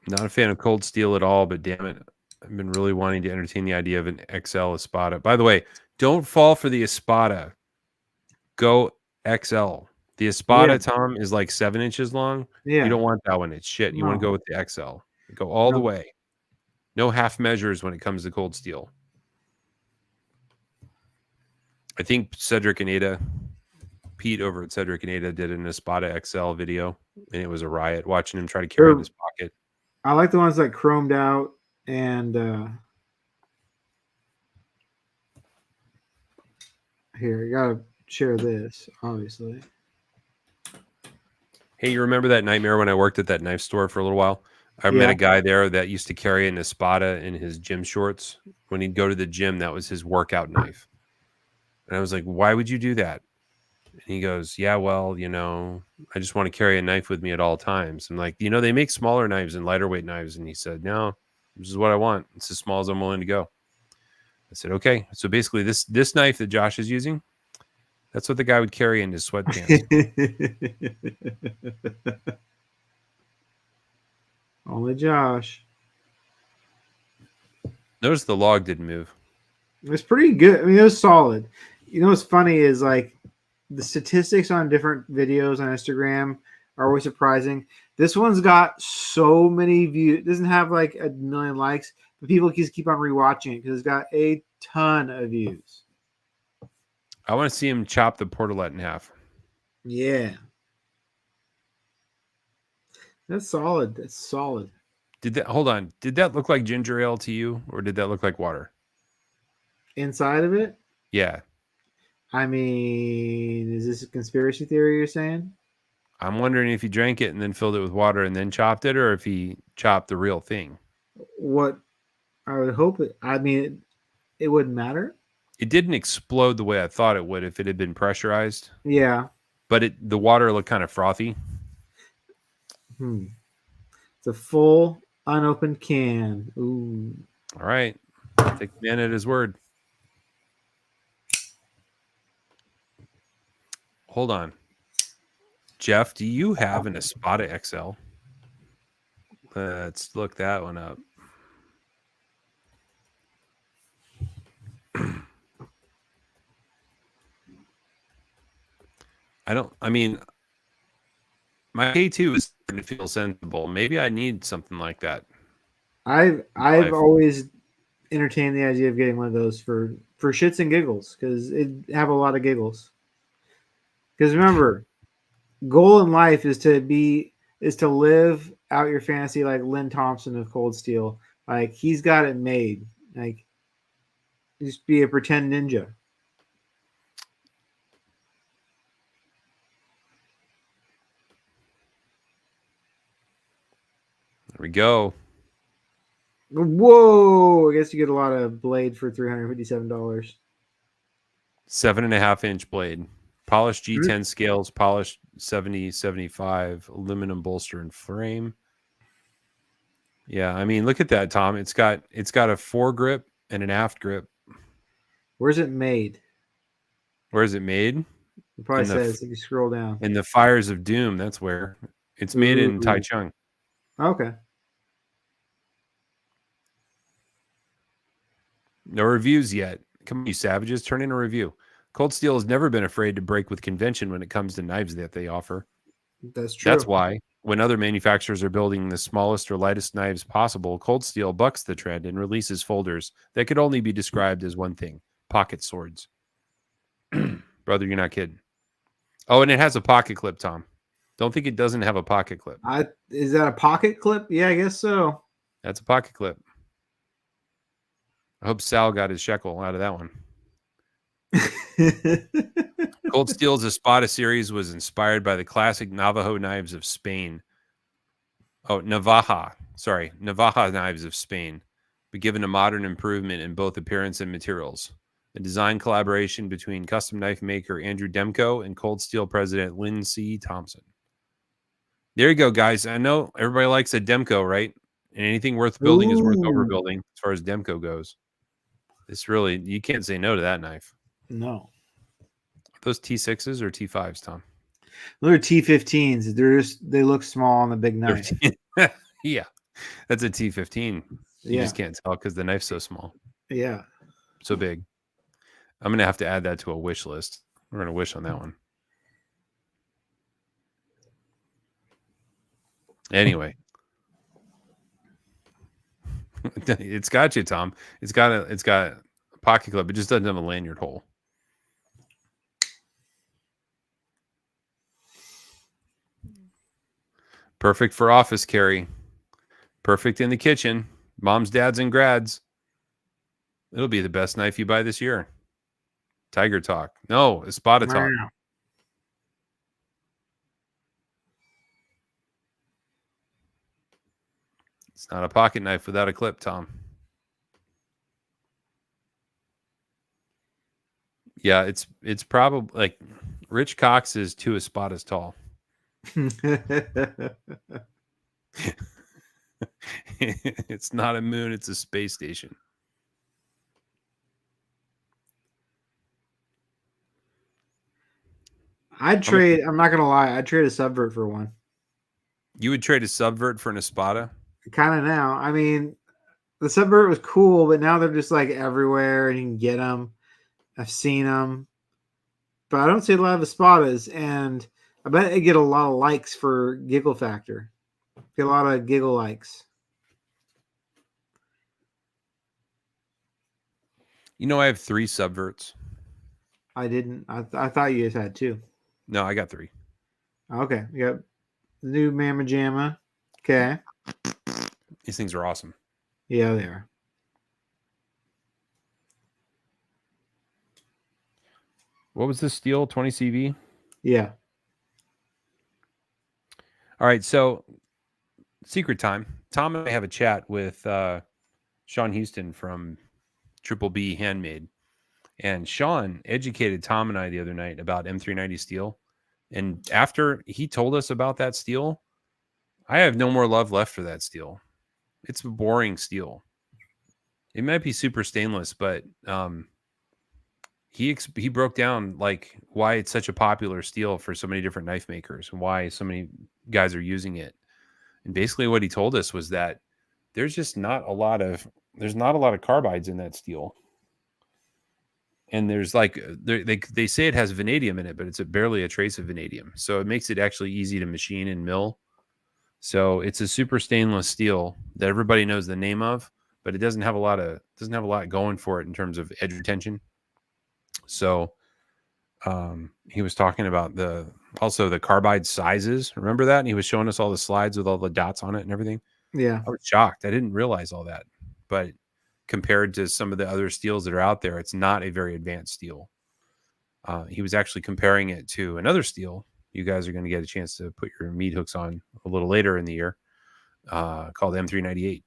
Not a fan of cold steel at all, but damn it, I've been really wanting to entertain the idea of an XL Espada. By the way, don't fall for the Espada. Go XL. The Espada, Tom, is like 7 inches long. Yeah. You don't want that one. It's shit. You want to go with the XL. Go all the way. No half measures when it comes to cold steel. I think Cedric and Ada, Pete over at Cedric and Ada, did an Espada XL video, and it was a riot watching him try to carry it in his pocket. I like the ones that chromed out and here, you gotta share this, obviously. Hey, you remember that nightmare when I worked at that knife store for a little while? I met a guy there that used to carry an Espada in his gym shorts. When he'd go to the gym, that was his workout knife. And I was like, why would you do that? And he goes, yeah, well, I just want to carry a knife with me at all times. I'm like, they make smaller knives and lighter weight knives. And he said, no, this is what I want. It's as small as I'm willing to go. I said, okay. So basically this knife that Josh is using, that's what the guy would carry in his sweatpants. Only Josh. Notice the log didn't move. It was pretty good. I mean, it was solid. What's funny is like the statistics on different videos on Instagram are always surprising. This one's got so many views. It doesn't have like 1 million likes, but people just keep on rewatching it because it's got a ton of views. I want to see him chop the portalette in half. Yeah. That's solid. That's solid. Hold on. Did that look like ginger ale to you, or did that look like water? Inside of it? Yeah. I mean, is this a conspiracy theory you're saying? I'm wondering if he drank it and then filled it with water and then chopped it, or if he chopped the real thing. What I would hope it wouldn't matter. It didn't explode the way I thought it would if it had been pressurized. Yeah. But the water looked kind of frothy. It's a full unopened can. Ooh. All right. Take the man at his word. Hold on. Jeff, do you have an Espada XL? Let's look that one up. My K2 is starting to feel sensible. Maybe I need something like that. I've always entertained the idea of getting one of those for shits and giggles because it have a lot of giggles. Because remember, goal in life is to live out your fantasy like Lynn Thompson of Cold Steel. Like he's got it made. Like Just be a pretend ninja. There we go. Whoa! I guess you get a lot of blade for $357. 7.5-inch blade. Polished G10 scales, polished 70-75, aluminum bolster and frame. Yeah, I mean, look at that, Tom. It's got a foregrip and an aft grip. Where's it made? Where is it made? It probably says if you scroll down. In the Fires of Doom, that's where. It's made in Taichung. Okay. No reviews yet. Come on, you savages, turn in a review. Cold Steel has never been afraid to break with convention when it comes to knives that they offer. That's true. That's why, when other manufacturers are building the smallest or lightest knives possible, Cold Steel bucks the trend and releases folders that could only be described as one thing: pocket swords. Brother, you're not kidding. Oh, and it has a pocket clip, Tom. Don't think it doesn't have a pocket clip. Is that a pocket clip? Yeah, I guess so. That's a pocket clip. I hope Sal got his shekel out of that one. Cold Steel's Espada series was inspired by the classic Navajo knives of Spain. Oh, Navaja knives of Spain, but given a modern improvement in both appearance and materials. A design collaboration between custom knife maker Andrew Demko and Cold Steel president Lynn C. Thompson. There you go, guys. I know everybody likes a Demko, right? And anything worth building is worth overbuilding as far as Demko goes. It's really, you can't say no to that knife. No. Are those T6s or T5s, Tom? Those are T15s. They look small on the big knife. Yeah, that's a T15. You just can't tell because the knife's so small. Yeah. So big. I'm going to have to add that to a wish list. We're going to wish on that one. Anyway. It's got you, Tom. It's got a pocket clip. It just doesn't have a lanyard hole. Perfect for office carry. Perfect in the kitchen. Moms, dads, and grads. It'll be the best knife you buy this year. Tiger Talk. No, Espada Talk. Wow. It's not a pocket knife without a clip, Tom. Yeah, it's probably like Rich Cox is 2 Espadas tall. It's not a moon, it's a space station. I'd trade, I'm not going to lie, I'd trade a Subvert for one. You would trade a Subvert for an Espada? Kind of now. I mean, the Subvert was cool, but now they're just like everywhere and you can get them. I've seen them. But I don't see a lot of Espadas, and I bet they get a lot of likes for giggle factor. Get a lot of giggle likes. You know, I have 3 Subverts. I didn't. I thought you guys had 2. No, I got 3. Okay. You got the new Mamma Jamma. Okay. These things are awesome. Yeah, they are. What was this steel? 20 CV? Yeah. All right. So, secret time. Tom and I have a chat with Sean Houston from Triple B Handmade. And Sean educated Tom and I the other night about M390 steel. And after he told us about that steel, I have no more love left for that steel. It's a boring steel. It might be super stainless, but he broke down like why it's such a popular steel for so many different knife makers and why so many guys are using it. And basically what he told us was that there's just not a lot of carbides in that steel. And there's like they say it has vanadium in it, but it's barely a trace of vanadium. So it makes it actually easy to machine and mill. So it's a super stainless steel that everybody knows the name of, but it doesn't have a lot going for it in terms of edge retention. So he was talking about also the carbide sizes. Remember that? And he was showing us all the slides with all the dots on it and everything. Yeah. I was shocked. I didn't realize all that. But compared to some of the other steels that are out there, it's not a very advanced steel. He was actually comparing it to another steel. You guys are going to get a chance to put your meat hooks on a little later in the year, called M398.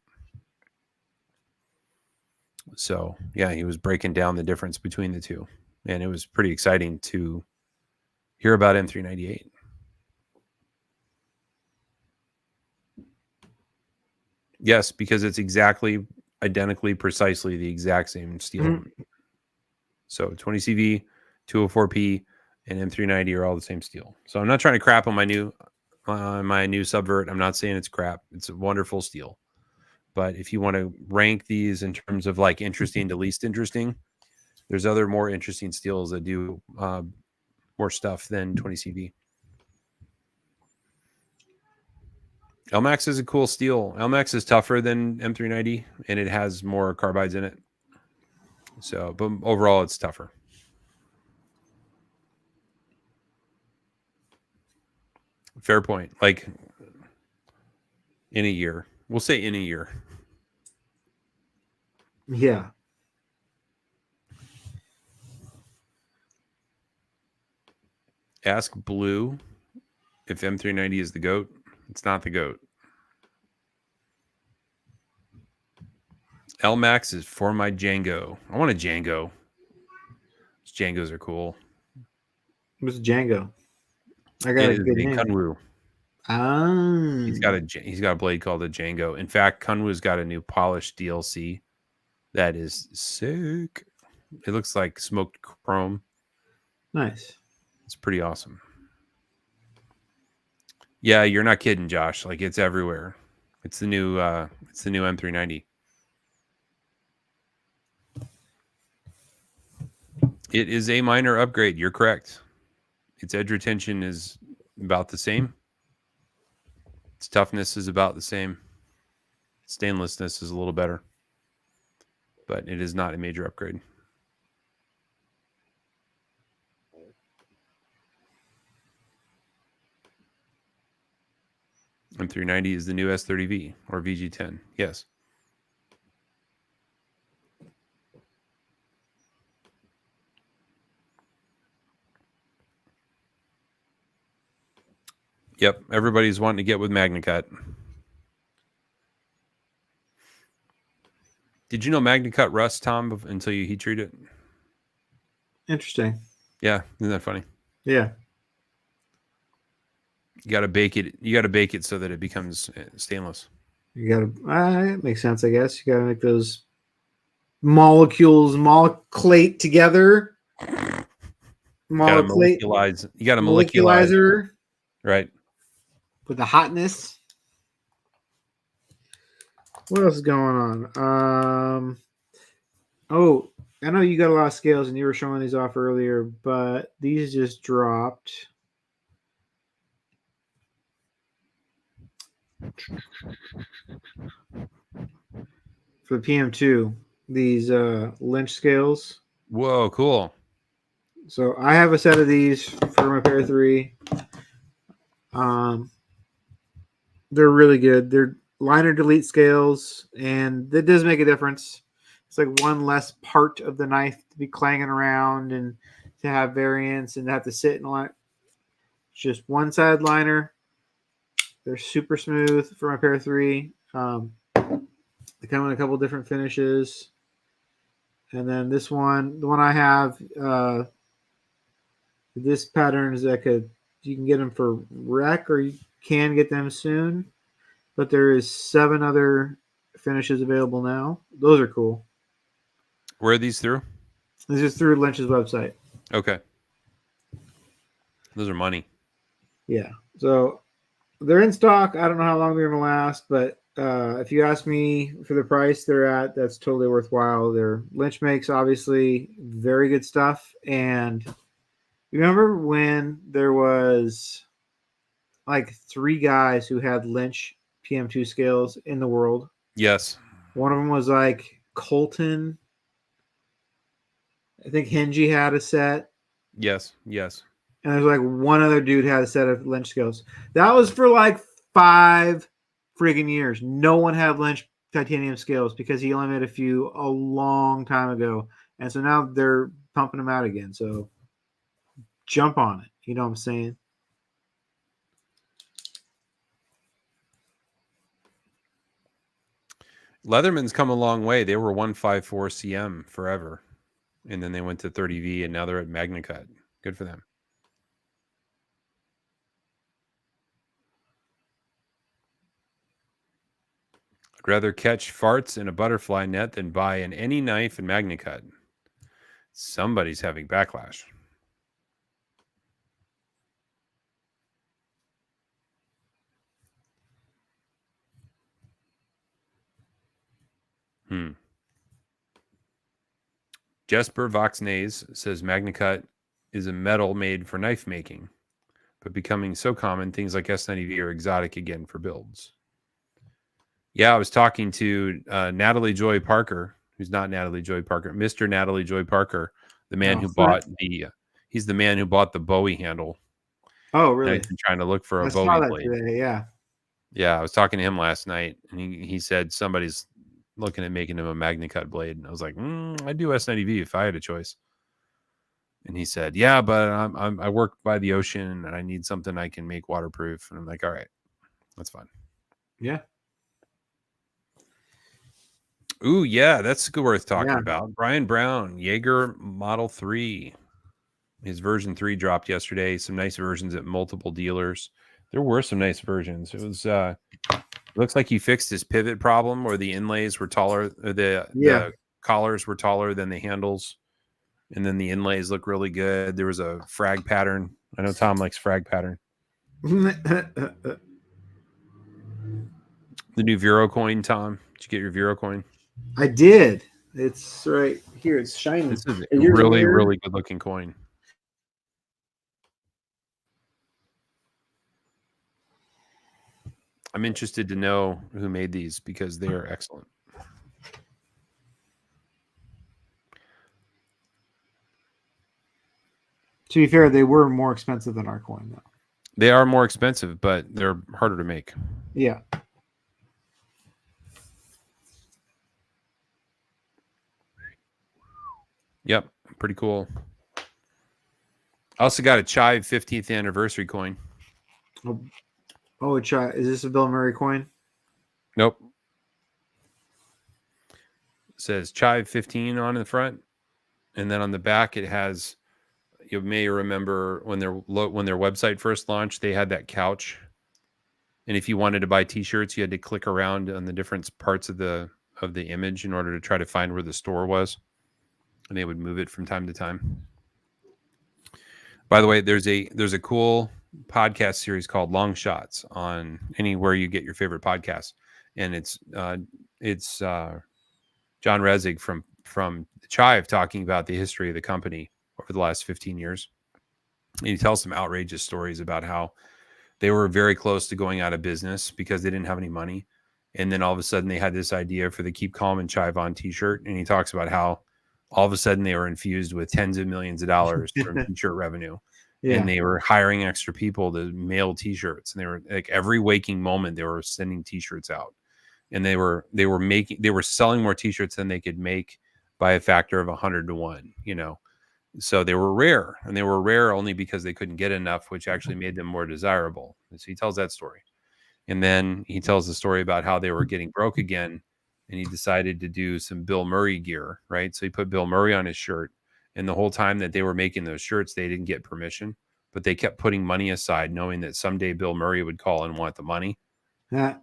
So yeah, he was breaking down the difference between the two, and it was pretty exciting to hear about M398. Yes, because it's exactly, identically, precisely the exact same steel. Mm-hmm. So 20CV, 204P, and M390 are all the same steel. So I'm not trying to crap on my new Subvert. I'm not saying it's crap. It's a wonderful steel. But if you want to rank these in terms of like interesting to least interesting, there's other more interesting steels that do more stuff than 20CV. LMAX is a cool steel. LMAX is tougher than M390, and it has more carbides in it. So, but overall, it's tougher. Fair point. Like in a year, we'll say in a year. Yeah. Ask Blue if M390 is the GOAT. It's not the GOAT. LMAX is for my Django. I want a Django. Djangos are cool. What's Django? I got It a is good a name. Kunwu. Ah. He's got a blade called a Django. In fact, Kunwu's got a new polished DLC that is sick. It looks like smoked chrome. Nice. It's pretty awesome. Yeah, you're not kidding, Josh. Like it's everywhere. It's the new M390. It is a minor upgrade. You're correct. Its edge retention is about the same. Its toughness is about the same. Its stainlessness is a little better. But it is not a major upgrade. M390 is the new S30V or VG10. Yes. Yep. Everybody's wanting to get with MagnaCut. Did you know MagnaCut rusts, Tom, until you heat treat it? Interesting. Yeah. Isn't that funny? Yeah. You got to bake it. You got to bake it so that it becomes stainless. You gotta. It makes sense, I guess. You gotta make those molecules moleculate together. Moleculate. You got to moleculize. Moleculizer. Right. With the hotness. What else is going on? Oh, I know you got a lot of scales and you were showing these off earlier, but these just dropped. For the PM2, these Lynch scales. Whoa, cool. So I have a set of these for my Pair 3. They're really good. They're liner delete scales, and that does make a difference. It's like one less part of the knife to be clanging around and to have variance and to have to sit in a line. It's just one side liner. They're super smooth for my Pair 3. They come in a couple different finishes. And then this one, the one I have, this pattern is like you can get them for rec or you can get them soon. But there is 7 other finishes available now. Those are cool. Where are these through? This is through Lynch's website. Okay. Those are money. Yeah. So they're in stock. I don't know how long they're going to last, but if you ask me for the price they're at, that's totally worthwhile. Lynch makes obviously very good stuff. And remember when there was like 3 guys who had Lynch PM2 scales in the world? Yes. One of them was like Colton. I think Henji had a set. Yes. And there's like one other dude had a set of Lynch scales. That was for like 5 friggin' years. No one had Lynch titanium scales because he only made a few a long time ago, and so now they're pumping them out again. So jump on it. You know what I'm saying? Leatherman's come a long way. They were 154 CM forever, and then they went to 30V, and now they're at MagnaCut. Good for them. I'd rather catch farts in a butterfly net than buy an any knife in MagnaCut. Somebody's having backlash. Jesper Voxnays says MagnaCut is a metal made for knife making, but becoming so common, things like S90V are exotic again for builds. Yeah, I was talking to Natalie Joy Parker, who's not Natalie Joy Parker, Mr. Natalie Joy Parker, the man who bought he's the man who bought the Bowie handle. Oh, really? I've been trying to look for a I Bowie saw that blade. today. Yeah. Yeah, I was talking to him last night, and he said somebody's looking at making him a MagnaCut blade, and I was like, I'd do S90V if I had a choice. And he said, yeah, but I work by the ocean, and I need something I can make waterproof. And I'm like, all right, that's fine. Yeah. Ooh, yeah, that's worth talking about. Brian Brown, Jaeger Model 3. His version 3 dropped yesterday. Some nice versions at multiple dealers. There were some nice versions. It was looks like he fixed his pivot problem where the inlays were taller, the collars were taller than the handles, and then the inlays look really good. There was a frag pattern. I know Tom likes frag pattern. The new Vero coin, Tom. Did you get your Vero coin? I did. It's right here. It's shining. This is a really, really good looking coin. I'm interested to know who made these because they are excellent. To be fair, they were more expensive than our coin, though. They are more expensive, but they're harder to make. Yeah. Yep, pretty cool. I also got a Chive 15th anniversary coin. Oh, Chive. Is this a Bill Murray coin? Nope. It says Chive 15 on the front, and then on the back it has. You may remember when their website first launched, they had that couch, and if you wanted to buy T-shirts, you had to click around on the different parts of the image in order to try to find where the store was, and they would move it from time to time. By the way, there's a cool podcast series called Long Shots on anywhere you get your favorite podcasts, and it's John Resig from Chive talking about the history of the company over the last 15 years. And he tells some outrageous stories about how they were very close to going out of business because they didn't have any money. And then all of a sudden they had this idea for the Keep Calm and Chive On t-shirt. And he talks about how all of a sudden they were infused with tens of millions of dollars from t-shirt revenue. Yeah. And they were hiring extra people to mail t-shirts. And they were like every waking moment they were sending t-shirts out. And they were selling more t-shirts than they could make by a factor of 100 to 1, you know. So they were rare, and they were rare only because they couldn't get enough, which actually made them more desirable. And so he tells that story. And then he tells the story about how they were getting broke again, and he decided to do some Bill Murray gear, right? So he put Bill Murray on his shirt, and the whole time that they were making those shirts, they didn't get permission, but they kept putting money aside, knowing that someday Bill Murray would call and want the money. Yeah.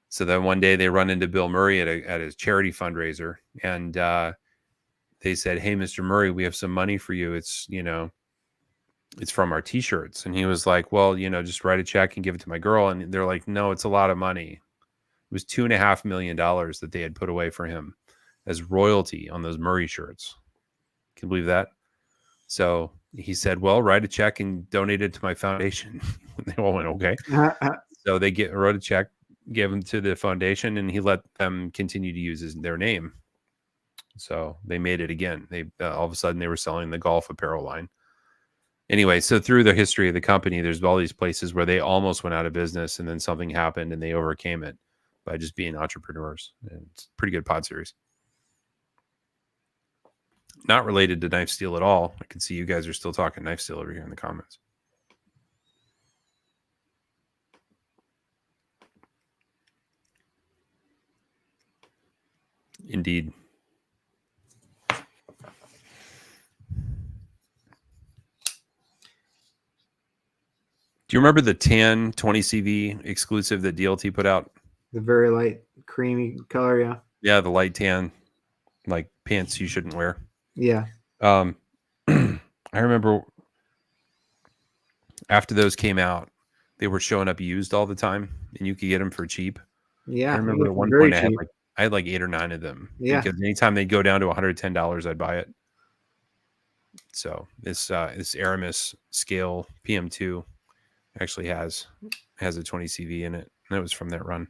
So then one day they run into Bill Murray at his charity fundraiser, and they said, "Hey, Mr. Murray, we have some money for you. It's, you know, it's from our t-shirts." And he was like, "Well, you know, just write a check and give it to my girl." And they're like, "No, it's a lot of money." It was $2.5 million that they had put away for him as royalty on those Murray shirts. Can you believe that? So he said, "Well, write a check and donate it to my foundation." They all went, "Okay." So they wrote a check, gave them to the foundation, and he let them continue to use their name. So they made it again. They all of a sudden they were selling the golf apparel line. Anyway, so through the history of the company, there's all these places where they almost went out of business and then something happened and they overcame it. by just being entrepreneurs. And it's a pretty good pod series. Not related to knife steel at all. I can see you guys are still talking knife steel over here in the comments. Indeed. Do you remember the tan 20CV exclusive that DLT put out? The very light creamy color, yeah. Yeah, the light tan, like pants you shouldn't wear. Yeah. I remember after those came out, they were showing up used all the time, and you could get them for cheap. Yeah. I remember at one very point cheap. I had like 8 or 9 of them. Yeah. Because anytime they'd go down to $110, I'd buy it. So this Aramis scale PM2 actually has a 20 CV in it, and it was from that run.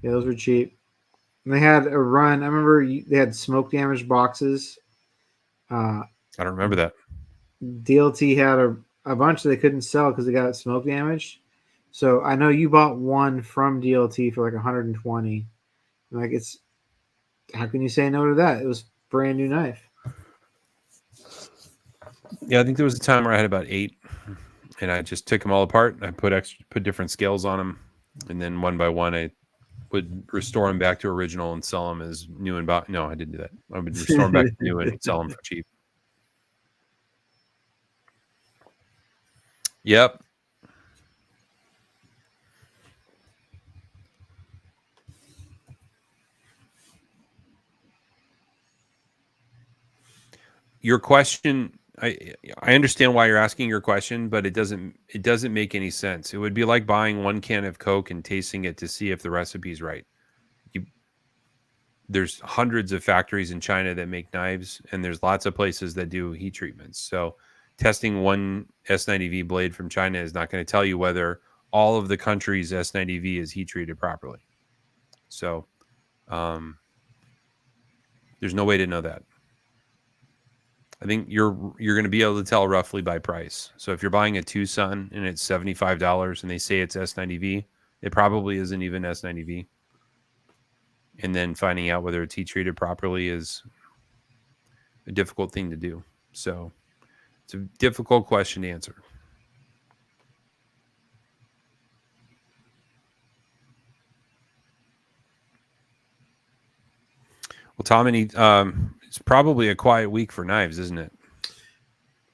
Yeah, those were cheap. And they had a run. I remember they had smoke damage boxes. I don't remember that. DLT had a bunch that they couldn't sell because they got smoke damaged. So I know you bought one from DLT for like 120. Like, it's, how can you say no to that? It was brand new knife. Yeah, I think there was a time where I had about 8, and I just took them all apart. I put different scales on them, and then one by one I would restore them back to original and sell them as new and bought. No, I didn't do that. I would restore them back to new and sell them for cheap. Yep. Your question, I understand why you're asking your question, but it doesn't make any sense. It would be like buying one can of Coke and tasting it to see if the recipe's right. There's hundreds of factories in China that make knives, and there's lots of places that do heat treatments. So testing one S90V blade from China is not going to tell you whether all of the country's S90V is heat treated properly. So there's no way to know that. I think you're going to be able to tell roughly by price. So if you're buying a Tucson and it's $75 and they say it's S90V, it probably isn't even S90V. And then finding out whether it's heat treated properly is a difficult thing to do. So it's a difficult question to answer. Well, Tom, it's probably a quiet week for knives, isn't it?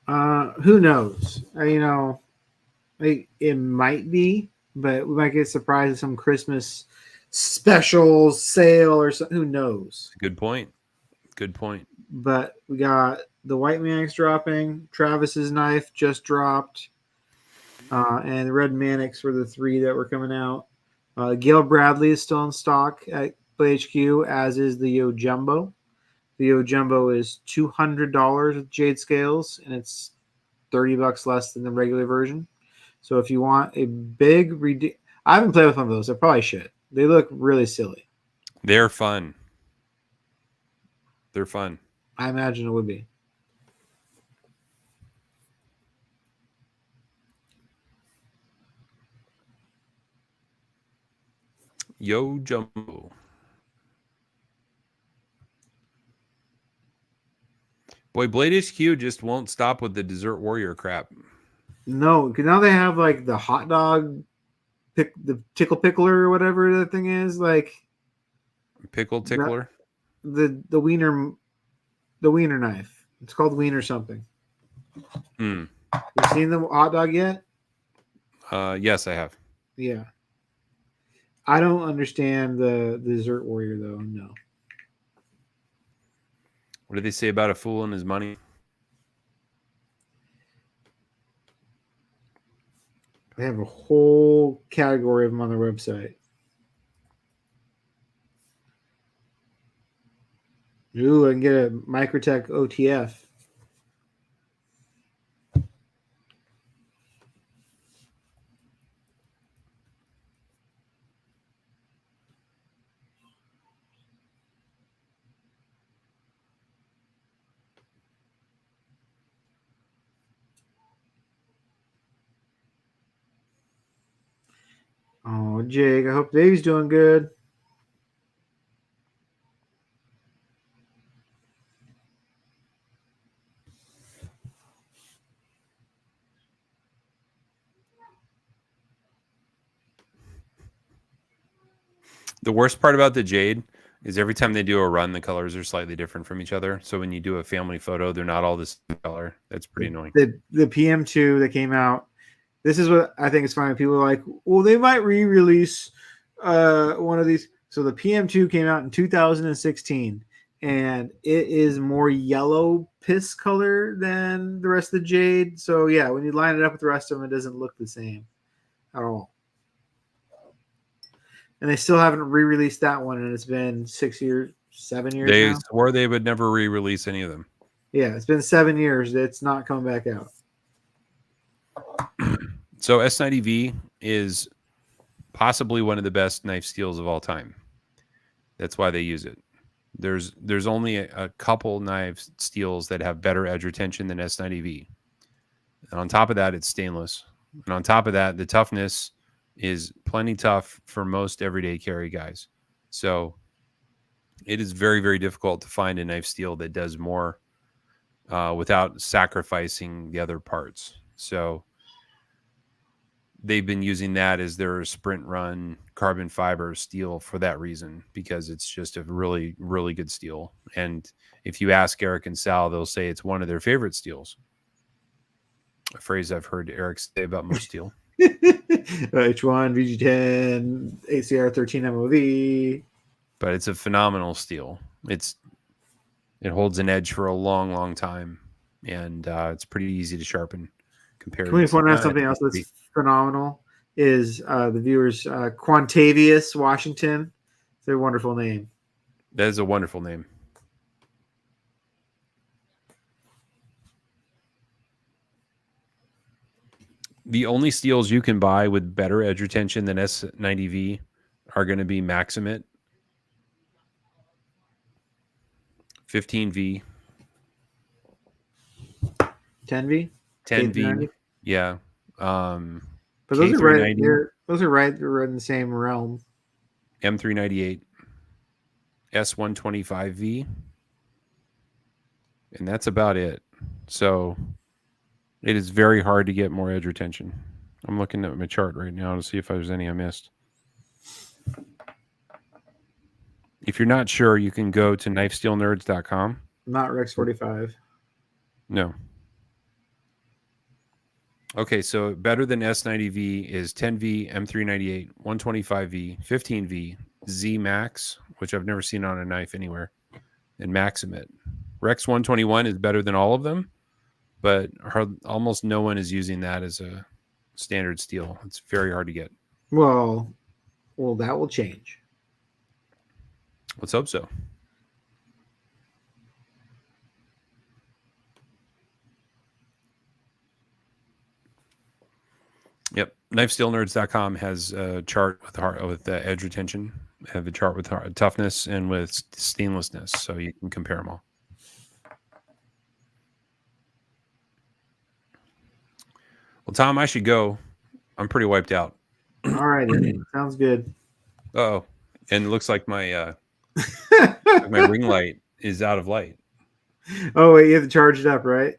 Who knows? It might be, but we might get surprised with some Christmas special sale or something. Who knows? Good point. Good point. But we got the White Mannix dropping. Travis's knife just dropped. And the Red Mannix were the 3 that were coming out. Gail Bradley is still in stock at Play HQ, as is the Yo Jumbo. The Yo Jumbo is $200 with jade scales, and it's $30 less than the regular version. So if you want a big I haven't played with one of those. I probably should. They look really silly. They're fun. They're fun. I imagine it would be. Yo Jumbo. Boy, Blade HQ just won't stop with the Desert Warrior crap. No, because now they have like the hot dog the tickle pickler or whatever that thing is, like pickle tickler. The wiener knife. It's called wiener something. You seen the hot dog yet? Yes, I have. Yeah. I don't understand the Desert Warrior though. No. What did they say about a fool and his money? They have a whole category of them on their website. Ooh, I can get a Microtech OTF. Oh, Jake, I hope Dave's doing good. The worst part about the jade is every time they do a run, the colors are slightly different from each other. So when you do a family photo, they're not all the same color. That's pretty annoying. The PM2 that came out. This is what I think is funny. People are like, well, they might re-release one of these. So the PM2 came out in 2016, and it is more yellow piss color than the rest of the jade. So yeah, when you line it up with the rest of them, it doesn't look the same at all. And they still haven't re-released that one, and it's been 6 years, 7 years They now. swore they would never re-release any of them. Yeah, it's been 7 years. It's not coming back out. So S90V is possibly one of the best knife steels of all time. That's why they use it. There's only a couple knife steels that have better edge retention than S90V. And on top of that, it's stainless. And on top of that, the toughness is plenty tough for most everyday carry guys. So it is very, very difficult to find a knife steel that does more without sacrificing the other parts. So they've been using that as their sprint run carbon fiber steel for that reason, because it's just a really, really good steel. And if you ask Eric and Sal, they'll say it's one of their favorite steels. A phrase I've heard Eric say about most steel. H1, VG10, ACR 13 MOV. But it's a phenomenal steel. It holds an edge for a long, long time, and it's pretty easy to sharpen. Compared. Can we point out something else that's phenomenal? Is the viewers Quantavious Washington? It's a wonderful name. That is a wonderful name. The only steels you can buy with better edge retention than S90V are going to be Maximit, 15V, 10V, 10V, yeah. But those are right. Those are right. They're in the same realm. M398, S125V, and that's about it. So it is very hard to get more edge retention. I'm looking at my chart right now to see if there's any I missed. If you're not sure, you can go to knifesteelnerds.com. Not Rex 45. No. Okay, so better than S90V is 10V, M398, 125V, 15V, Z Max, which I've never seen on a knife anywhere, and Maximit. Rex 121 is better than all of them, but almost no one is using that as a standard steel. It's very hard to get. Well, that will change. Let's hope so. Yep. KnifeSteelNerds.com has a chart with edge retention. Have a chart with toughness and with stainlessness, so you can compare them all. Well, Tom, I should go. I'm pretty wiped out. All right, sounds good. Oh, and it looks like my my ring light is out of light. Oh wait, you have to charge it up, right?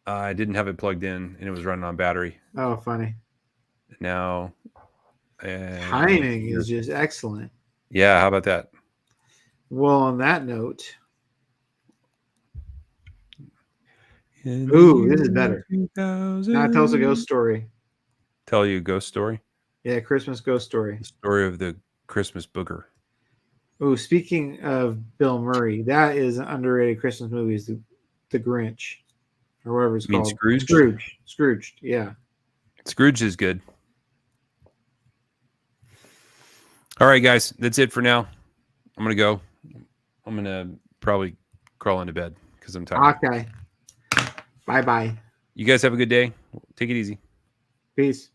I didn't have it plugged in, and it was running on battery. Oh, funny. Now, timing is just excellent. Yeah, how about that? Well, on that note, ooh, this is better. Now tell us a ghost story. Tell you a ghost story? Yeah, Christmas ghost story. The story of the Christmas booger. Oh, speaking of Bill Murray, that is an underrated Christmas movie. Is the Grinch, or whatever it's called. Scrooge? Scrooged. Yeah. Scrooge is good. All right, guys, that's it for now. I'm gonna go. I'm gonna probably crawl into bed because I'm tired. Okay. Bye. You guys have a good day. Take it easy. Peace.